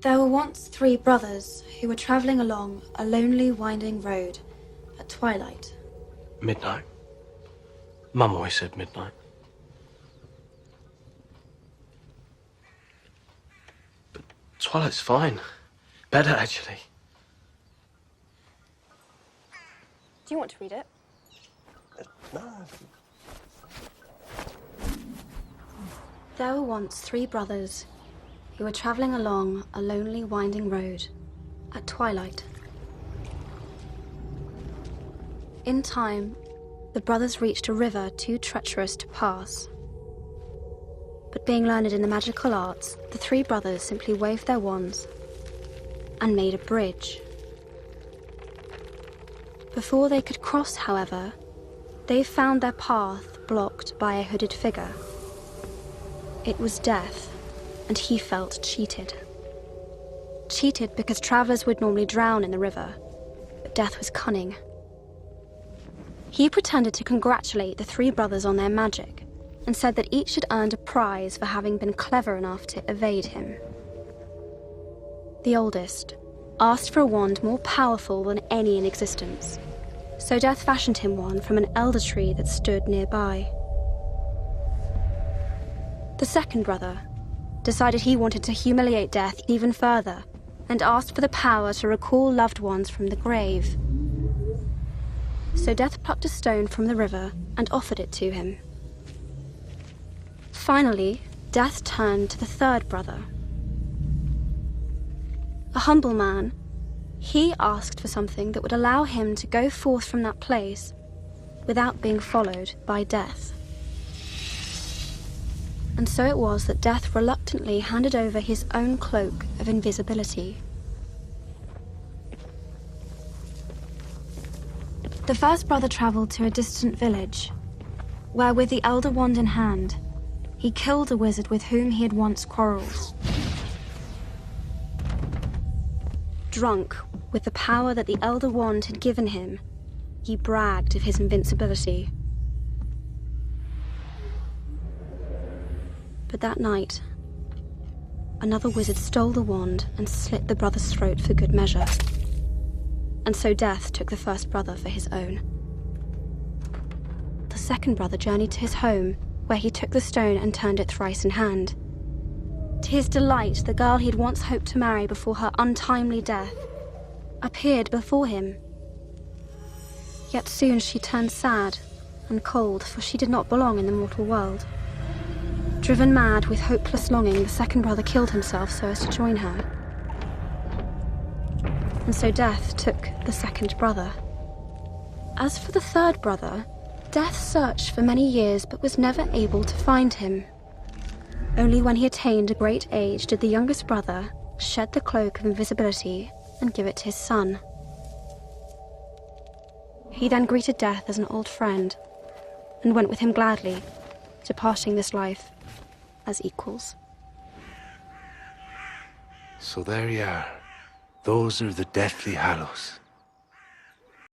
There were once three brothers who were traveling along a lonely, winding road at twilight. Midnight. Mum always said midnight. But twilight's fine. Better, actually. Do you want to read it? No. There were once three brothers who were traveling along a lonely, winding road at twilight. In time, the brothers reached a river too treacherous to pass. But being learned in the magical arts, the three brothers simply waved their wands and made a bridge. Before they could cross, however, they found their path blocked by a hooded figure. It was Death, and he felt cheated. Cheated because travelers would normally drown in the river, but Death was cunning. He pretended to congratulate the three brothers on their magic, and said that each had earned a prize for having been clever enough to evade him. The oldest asked for a wand more powerful than any in existence, so Death fashioned him one from an elder tree that stood nearby. The second brother decided he wanted to humiliate Death even further and asked for the power to recall loved ones from the grave. So Death plucked a stone from the river and offered it to him. Finally, Death turned to the third brother. A humble man, he asked for something that would allow him to go forth from that place without being followed by Death. And so it was that Death reluctantly handed over his own cloak of invisibility. The first brother traveled to a distant village, where with the Elder Wand in hand, he killed a wizard with whom he had once quarreled. Drunk with the power that the Elder Wand had given him, he bragged of his invincibility. But that night, another wizard stole the wand and slit the brother's throat for good measure. And so Death took the first brother for his own. The second brother journeyed to his home, where he took the stone and turned it thrice in hand. To his delight, the girl he had once hoped to marry before her untimely death appeared before him. Yet soon she turned sad and cold, for she did not belong in the mortal world. Driven mad with hopeless longing, the second brother killed himself so as to join her. And so Death took the second brother. As for the third brother, Death searched for many years but was never able to find him. Only when he attained a great age did the youngest brother shed the cloak of invisibility and give it to his son. He then greeted Death as an old friend and went with him gladly, departing this life as equals. So there you are. Those are the Deathly Hallows.